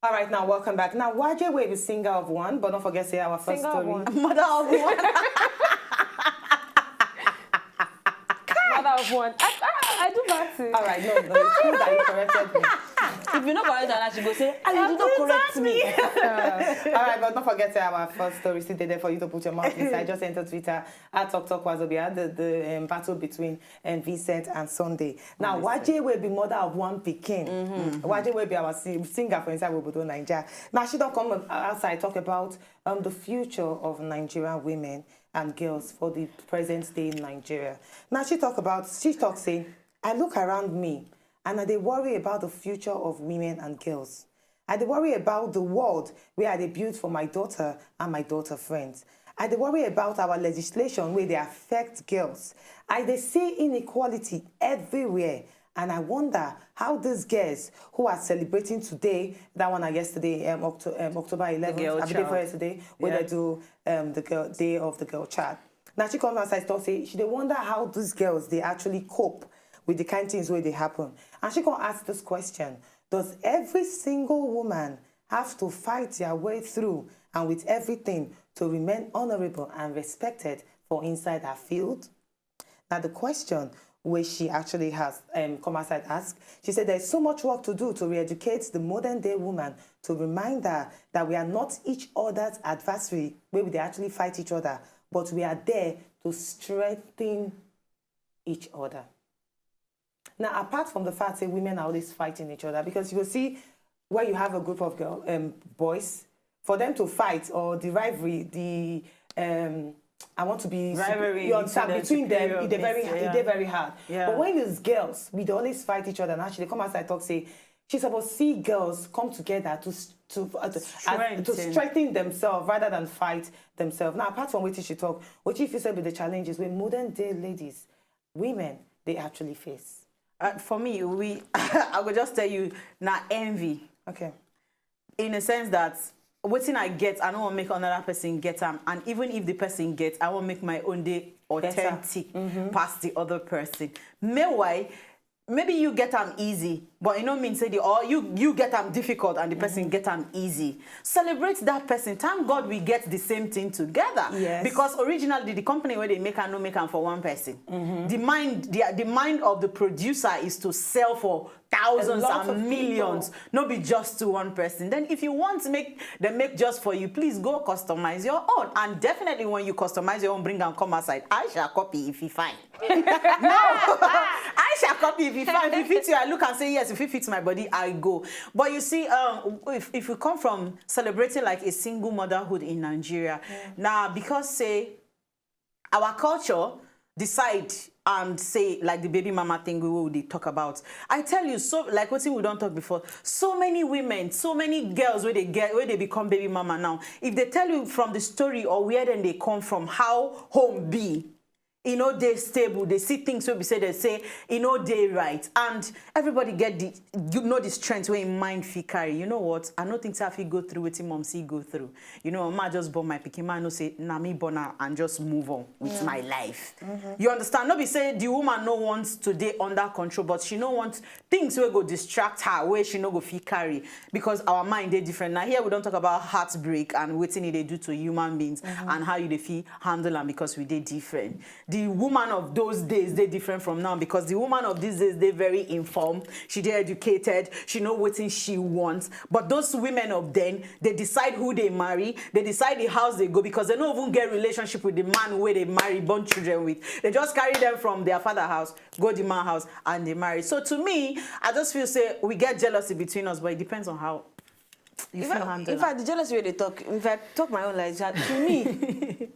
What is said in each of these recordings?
All right, now welcome back. Now, YJ will be singer of one, but don't forget to say our first Singer of story. one. Mother of one. Mother of one. I do that too. All right, no, it's cool that you corrected me. If you not correct her, she go say, "Ah, you did not correct me." All right, but don't forget to say our first story. Still there for you to put your mouth inside. Just enter Twitter at Talk Wazobia, the battle between Vincent and Sunday. Now, YJ will be mother of one Pikin. YJ will be our singer for Inside Wobodo Nigeria. Now, she don't come outside talk about the future of Nigerian women and girls for the present day in Nigeria. Now, she talks saying, I look around me and I worry about the future of women and girls. I worry about the world where they built for my daughter and my daughter friends. I worry about our legislation where they affect girls. I see inequality everywhere. And I wonder how these girls who are celebrating today, that one yesterday, October 11th, I before yesterday, where they do the Day of the Girl Child. Now she comes outside and say they wonder how these girls they actually cope with the kind of things where they happen. And she can ask this question: does every single woman have to fight their way through and with everything to remain honorable and respected for inside her field? Now the question where she actually has come outside ask, she said there's so much work to do to re-educate the modern day woman to remind her that we are not each other's adversary, where they actually fight each other, but we are there to strengthen each other. Now, apart from the fact that women are always fighting each other, because you will see where you have a group of boys, for them to fight or the rivalry, I want to be rivalry between them, they're very hard. Yeah. But when it's girls, we always fight each other. And actually, come outside talk, say, she's supposed to see girls come together to strengthen themselves rather than fight themselves. Now, apart from what she talk, what if you said with the challenges where modern day ladies, women, they actually face? For me, I would just tell you, now envy. Okay. In a sense that what thing I get, I don't want to make another person get them. And even if the person gets, I want to make my own day authentic past the other person. Meanwhile, maybe you get them easy, but you know mean say or you get them difficult and the person get them easy. Celebrate that person. Thank God we get the same thing together. Yes. Because originally the company where they make and no make them for one person. The mind of the producer is to sell for thousands and millions, not be just to one person. Then if you want to make them make just for you, please go customize your own. And definitely when you customize your own, bring and come outside. I shall copy if you find. No, I shall copy if you find. If it fits you, I look and say, yes, if it fits my body, I go. But you see, if we come from celebrating like a single motherhood in Nigeria, now because say our culture decide and say like the baby mama thing we will talk about. I tell you, so like what we don't talk before, so many women, so many girls where they become baby mama now. If they tell you from the story or where then they come from, how home be, you know, they stable, they see things where we say, they say, you know, they right. And everybody get the, you know, the strength where in mind fi carry. You know what? I don't think so if you go through what mom see go through. You know, ma just born my pikin, ma no say, na me born her and just move on with my life. You understand? Nobody say the woman no wants to dey under control, but she no want things where go distract her, where she no go fi carry. Because our mind they different. Now here we don't talk about heartbreak and what they do to human beings and how you they fi handle them because we they different. The woman of those days, they're different from now because the woman of these days, they're very informed. She they educated. She know what she wants. But those women of then, they decide who they marry. They decide the house they go because they don't even get relationship with the man where they marry, born children with. They just carry them from their father's house, go to the man's house, and they marry. So to me, I just feel say we get jealousy between us, but it depends on how you feel handle. In fact, the jealousy way they talk, if I talk my own life, to me,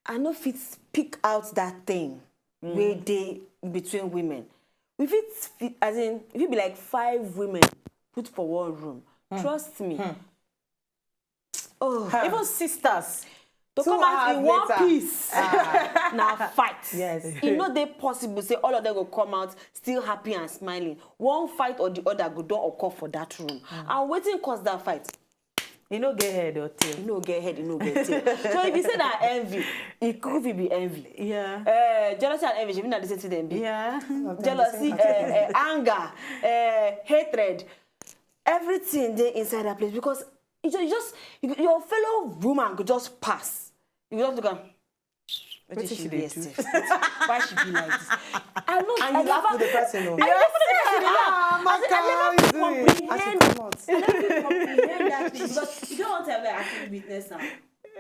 I know if it speak out that thing where they between women. If it's as in if it be like 5 women put for one room, trust me. Oh, even sisters. to come out in one piece. Now fight. Yes. You know they possible say all of them will come out still happy and smiling. One fight or the other go don't occur for that room. And waiting cause that fight. You know get head or tail. You know get head, you know get tail. So if you say that envy, it could be envy. Yeah. Jealousy and envy, you mean that the same thing them be? Yeah. Jealousy, anger, hatred. everything there inside that place because your fellow woman could just pass. You just look at. What did she do? Why she be like this? I know. And you laugh with the person, though. I never comprehend that thing because you don't want to have an active witness now.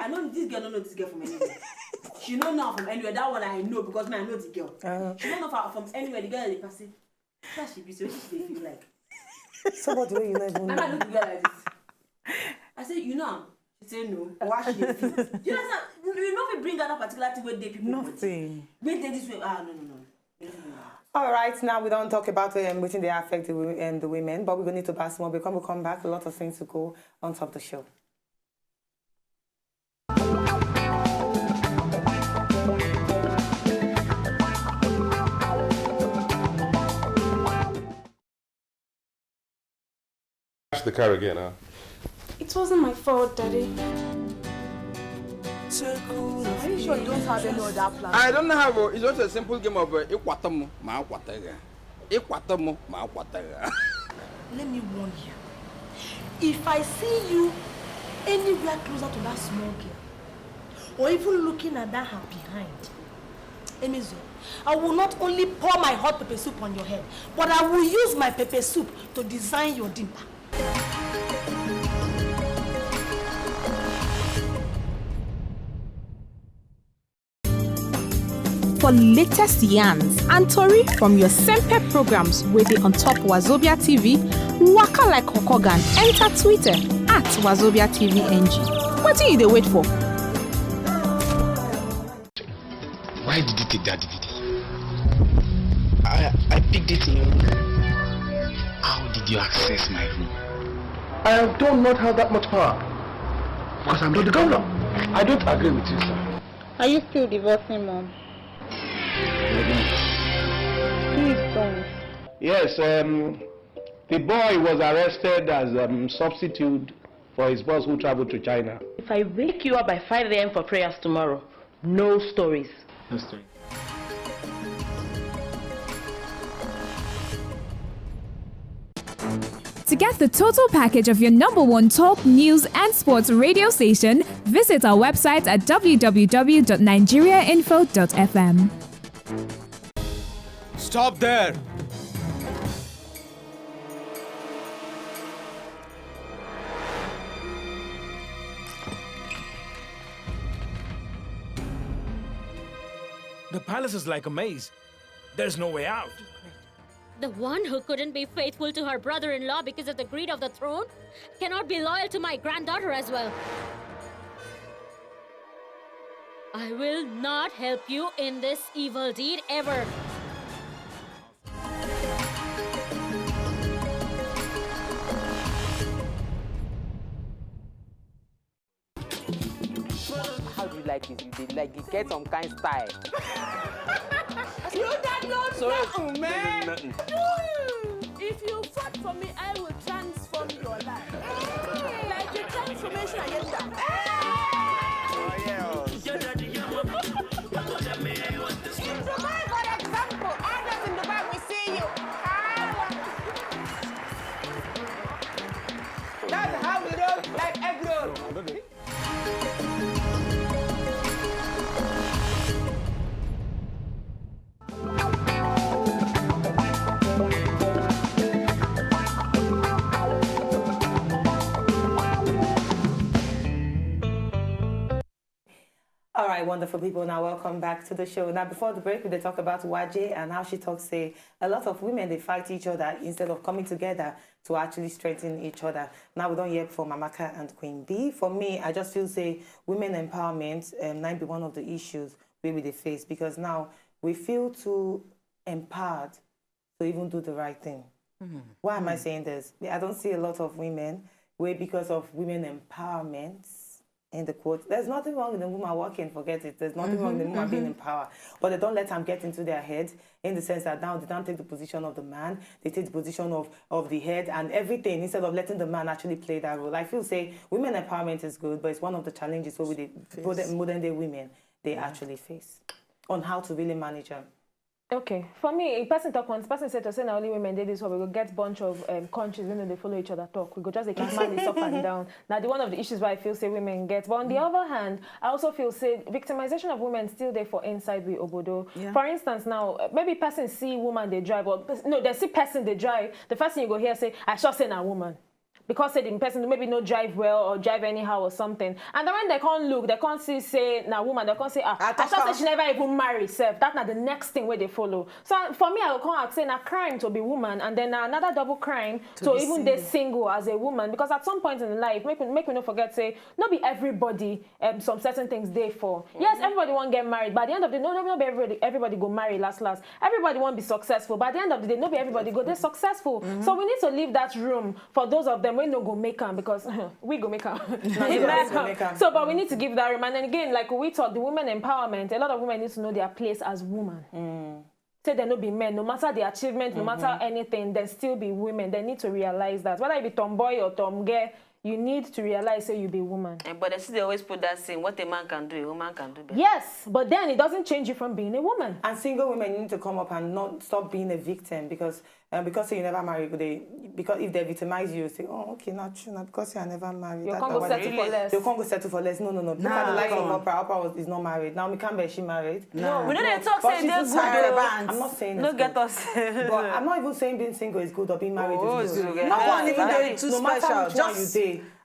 I know this girl don't know this girl from anywhere. She don't know from anywhere. That one I know because I know the girl. She don't know from anywhere. The girl is passing. How she be? So what she feel like? So what do you know even know? And I look at the girl like this. I said, you know. She said no. Why she dey feel? You know, you know if you bring out that particular thing where they people Nothing. wait this way. No. All right, now we don't talk about within the affect the women, but we're going to need to pass more because we come back. A lot of things to go on top of the show. The car again, huh? It wasn't my fault, Daddy. Are you sure you don't have any other plan? I don't have it's just a simple game of Ikwatamu, Ma Quataga. Ikwatamu, Ma Quataga. Let me warn you. If I see you anywhere closer to that small girl, or even looking at that her behind, Emizo, I will not only pour my hot pepper soup on your head, but I will use my pepper soup to design your dimple. For latest yarns and tori from your Sempe programs waiting on top Wazobia TV, waka like Hokogan, enter Twitter at Wazobia TV NG. What are you wait for? Why did you take that DVD? I picked it in your room. How did you access my room? I do not have that much power. Because I'm not the governor. I don't agree with you, sir. Are you still divorcing, Mom? Please don't. Yes, the boy was arrested as substitute for his boss who traveled to China. If I wake you up by 5 a.m. for prayers tomorrow, no stories. No story. To get the total package of your #1 talk, news and sports radio station, visit our website at www.nigeriainfo.fm. Stop there! The palace is like a maze. There's no way out. The one who couldn't be faithful to her brother-in-law because of the greed of the throne cannot be loyal to my granddaughter as well. I will not help you in this evil deed ever. How do you like this? You did like you get some kind of style. You that know nothing, man. Nothing. If you fought for me, I will transform your life. Like the transformation agenda. In Dubai, for example, others in Dubai will see you. That's how we roll, like egg roll. All right, wonderful people. Now, welcome back to the show. Now, before the break, we did talk about Waje and how she talks, say, a lot of women, they fight each other instead of coming together to actually strengthen each other. Now, we don't hear from Amaka and Queen B. For me, I just feel, say, women empowerment might be one of the issues we will face because now we feel too empowered to even do the right thing. Why am I saying this? I don't see a lot of women where because of women empowerment, in the quote, there's nothing wrong with the woman working, forget it. There's nothing wrong with the woman being in power. But they don't let them get into their head in the sense that now they don't take the position of the man, they take the position of the head and everything instead of letting the man actually play that role. I feel, say, women empowerment is good, but it's one of the challenges where modern day women, they actually face on how to really manage them. Okay, for me, a person talk once, person said to say now only women did this, so we go get bunch of countries when they follow each other talk. We go just keep money up and down. Now, one of the issues why I feel say women get. But on the other hand, I also feel say victimization of women still there for inside the obodo. Yeah. For instance, now maybe person see woman they drive, or no, they see person they drive. The first thing you go hear say, I shall say na woman. Because say the person maybe not drive well or drive anyhow or something. And then when they can't look, they can't see say now woman, they can't say I just say she never even marry self. That's not the next thing where they follow. So for me, I will come out saying a crime to be woman, and then another double crime to even be single as a woman. Because at some point in life, make me not forget say not be everybody some certain things they for. Yes, everybody won't get married, but at the end of the day, not be everybody go marry last. Everybody won't be successful, but at the end of the day, not be everybody go they're successful. So we need to leave that room for those of them. We no go make them because we go make them. So, but we need to give that room. And then again, like we talk, the women empowerment, a lot of women need to know their place as women. Say they not be men, no matter the achievement, no matter anything, they still be women. They need to realize that. Whether you be tomboy or tomgirl, you need to realize say you be a woman. But they always put that saying, what a man can do, a woman can do better. Yes, but then it doesn't change you from being a woman. And single women need to come up and not stop being a victim because say you never married, because if they victimize you, say, oh, okay, not true, not because you are never married. You can't go settle for less. You can't go settle for less. No. Look at the life of Oprah is not married. Now, Campbell, she married. No. We don't talk saying they're good. I'm not saying it's get us. But I'm not even saying being single is good or being married is good. No one even doing too special. Just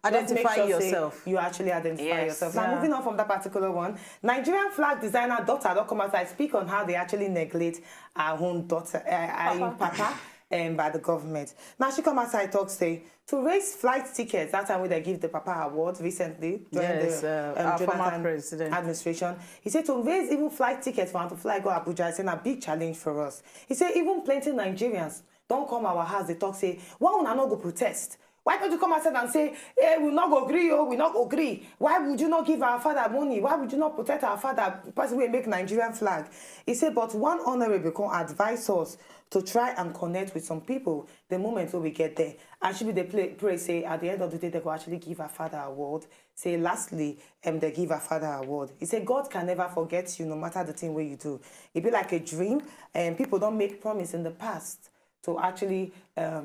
identify yourself. You actually identify yourself. Now, moving on from that particular one, Nigerian flag designer daughter don't come outside speak on how they actually neglect our own daughter, Papa. By the government. Now she come outside talk say to raise flight tickets. That time when they give the Papa Award recently during the former president administration. He said to raise even flight tickets for him to fly go Abuja is a big challenge for us. He said even plenty Nigerians don't come our house. They talk say why would I not go protest? Why don't you come outside and say, hey, we'll not agree, we'll not agree. Why would you not give our father money? Why would you not protect our father? Because we make Nigerian flag. He said, but one honorable can advise us to try and connect with some people the moment when we get there. And should be the pray say at the end of the day they will actually give our father award. Say lastly, they give our father award. He said God can never forget you no matter the thing where you do. It be like a dream, and people don't make promise in the past. So actually,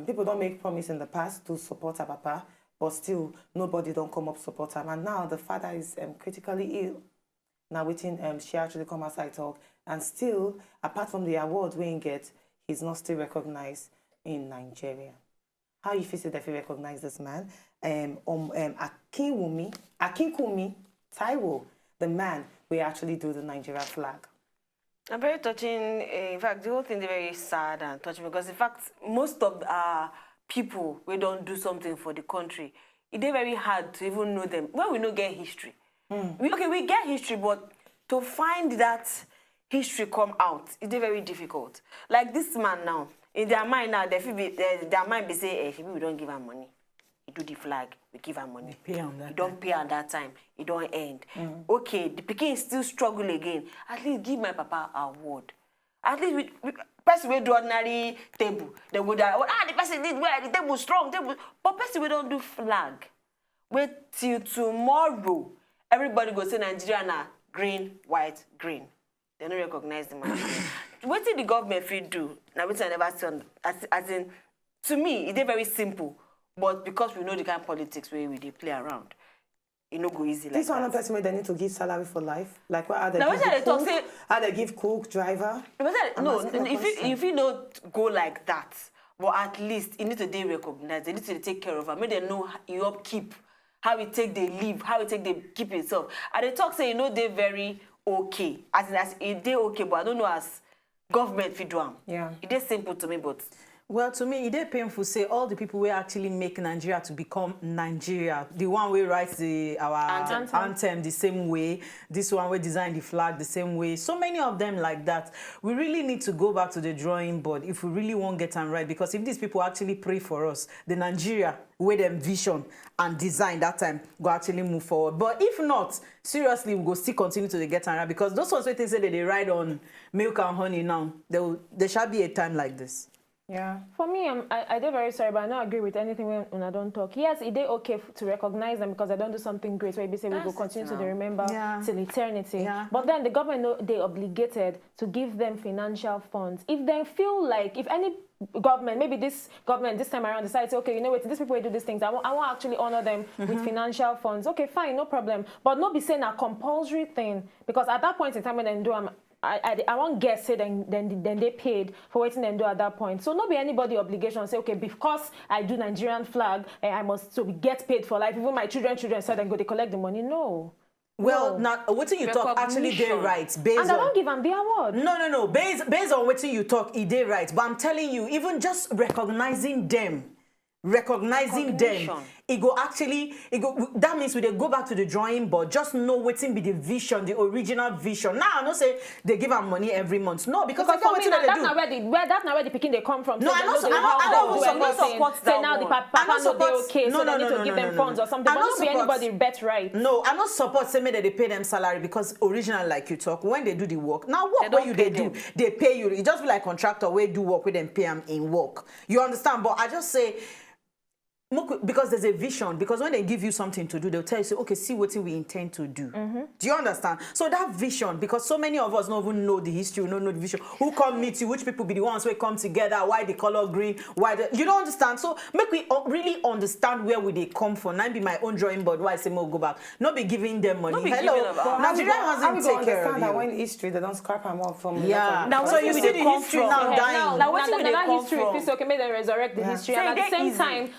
people don't make promise in the past to support our Papa, but still nobody don't come up support him. And now the father is critically ill. Now waiting, she actually come outside talk, and still, apart from the award we get, he's not still recognized in Nigeria. How you feel that if you recognize this man? Akinwumi Taiwo, the man we actually do the Nigeria flag. I'm very touching. In fact, the whole thing is very sad and touching because, in fact, most of people we don't do something for the country, it's very hard to even know them. Well, we don't get history. We get history, but to find that history come out, it's very difficult. Like this man now, in their mind now, their mind be say, hey, we don't give her money. We do the flag, we give her money. We don't pay at that time. It don't end. Okay, the Peking still struggle again. At least give my Papa an award. At least person we do ordinary table. They would the person did well, the table strong, table. But person we don't do flag. Wait till tomorrow. Everybody go say Nigeria na green, white, green. They don't recognize the man. What did the government feel do? Now which I never see on as in to me, it's very simple. But because we know the kind of politics where we play around, it no go easy like that. This one person where they need to give salary for life. Like what are they give cook? How they give cook, driver? No, if you don't go like that, but at least you need to they recognize, they need to take care of her. Make them know you upkeep, how we take they live, how we take they keep itself. And they talk say you know they very okay. As they okay, but I don't know as government fit do them. Yeah. It is simple to me, but well, to me, it is painful to say all the people who actually make Nigeria to become Nigeria. The one we write our anthem the same way. This one we design the flag the same way. So many of them like that. We really need to go back to the drawing board if we really want to get them right. Because if these people actually pray for us, the Nigeria with them vision and design that time go actually move forward. But if not, seriously, we go still continue to get them right. Because those ones who say that they ride on milk and honey now, there shall be a time like this. Yeah. For me, I did very sorry, but I don't agree with anything when I don't talk. Yes, it is okay to recognize them because I don't do something great where you say we will continue to remember till eternity. Yeah. But then the government, they obligated to give them financial funds. If they feel like, if any government, maybe this government this time around decides, okay, you know what, these people will do these things, I want to actually honor them with financial funds. Okay, fine, no problem. But not be saying a compulsory thing, because at that point in time when they do, I won't guess say then they paid for waiting and do at that point. So not be anybody obligation say, okay, because I do Nigerian flag, I must get paid for life. Even my children said then go they collect the money. No. Well, now what you talk actually they right based and I don't give them the award. No. Based on what you talk, it they right. But I'm telling you, even just recognizing them, that means we they go back to the drawing board, just know what's be the vision, the original vision. Now I don't say they give them money every month. No, because for me, that's not where the picking they come from. No, I don't support that. Say now the papa know they okay, so they need to give them funds or something. But not be anybody bet right. No, I don't support say that they pay them salary because original like you talk, when they do the work. Now what where they do, they pay you. It just be like contractor where do work with them pay them in work. You understand? But I just say because there's a vision, because when they give you something to do, they'll tell you, say, okay, see what we intend to do. Do you understand? So that vision, because so many of us don't even know the history, we don't know the vision. Who come meet you, which people be the ones who come together, why the color green, you don't understand. So make we really understand where we they come from. Now be my own drawing board, why I say more go back. Not be giving them money. Hello. Nigeria hasn't taken care of you. That when history, they don't scrap them off from now so you see the history now dying. Now that history, if okay, make them resurrect the history. And at the same time,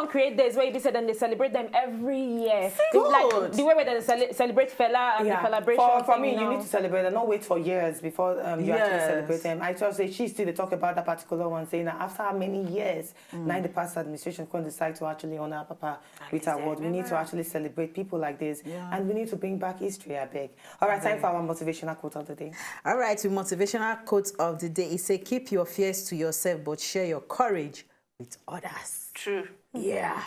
create days where they said and they celebrate them every year. Like the way where they celebrate Fela and the celebration. For me, you need to celebrate and not wait for years before you actually celebrate them. I just say she still talk about that particular one, saying that after how many years, now the past administration can decide to actually honor Papa with award. We need to actually celebrate people like this, and we need to bring back history. I beg. All right, time for our motivational quote of the day. All right, the motivational quote of the day is say, "Keep your fears to yourself, but share your courage with others." True. Yeah.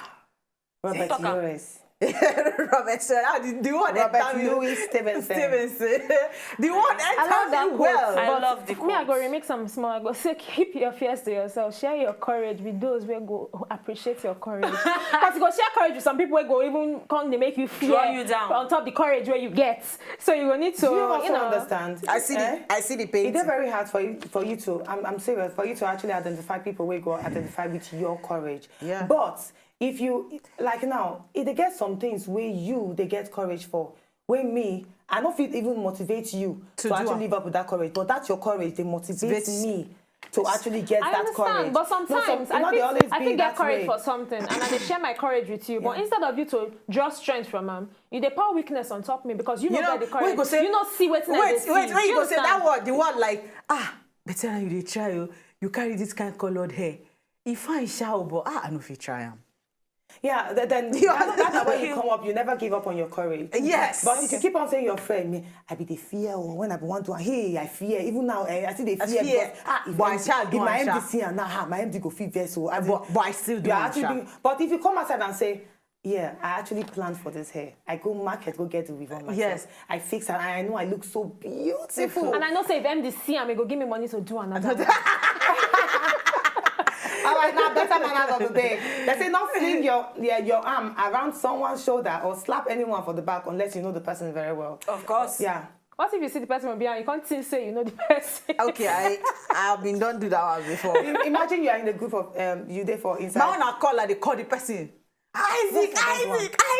Robert Lewis. Robert Louis Stevenson. The one that well. I love the quote. Me, I go remake some small. I go say, keep your fears to yourself. Share your courage with those who appreciate your courage. Because you go share courage with some people who go even come, they make you fear you down on top of the courage where you get. So you will need to. You also understand. I see the pain. It's very hard for you to. I'm serious. For you to actually identify people where you go identify with your courage. Yeah. But if you, like now, if they get some things where they get courage for, where me, I don't feel even motivate you to actually live up with that courage, but that's your courage, they motivate me to actually get that courage. But sometimes I think get courage for something, and I share my courage with you, but instead of you to draw strength from them, you they pour weakness on top of me because you know get the courage. You not see what's next. Wait, you go say that word, the word like, better you they try, you carry this kind of colored hair. If I shout, but I know if you try them. Yeah, then that's when you come up, you never give up on your courage. Yes. But if you keep on saying your friend, I be the fear, or when I want to, hey, I fear. Even now, I see the fear. If my MD and now my MD go feel vessel. But I still do it. But if you come outside and say, yeah, I actually planned for this hair. I go market, go get the weave on myself. Yes. I fix it, and I know I look so beautiful. And I know say if MD see and go give me money to do another. All right, now better manners of the day. They say not fling your arm around someone's shoulder or slap anyone for the back unless you know the person very well. Of course. Yeah. What if you see the person behind you can't still say you know the person? Okay, I've been done do that one before. Imagine you are in a group of you there for inside. Now when I call they call the person. Isaac.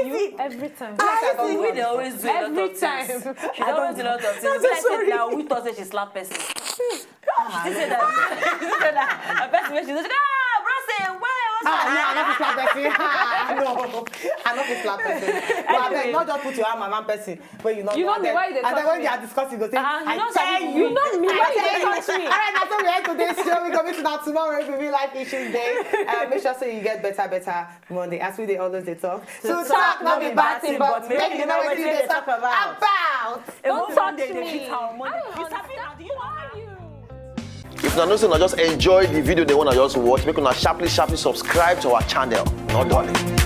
You, every time. Isaac, we always do every time. She always do a lot of things. Like now we thought that she slapped person. She said that. A person when she said, bro, say why? I'm not slap person. No, I'm not slap person. But I beg, not just put your arm around person when you know. You know me why they touch me. And then when they are discussing, you go say, I tell you. You know me why they touch me. All right, that's all we end today's show. We're going to now tomorrow. It will be Life Issues Day. Make sure so you get better Monday. As we always talk. So talk, not be batting, but make you know what they talk about. Don't touch me. If you know, just enjoy the video they want to just watch, make una sharply subscribe to our channel. Not darling.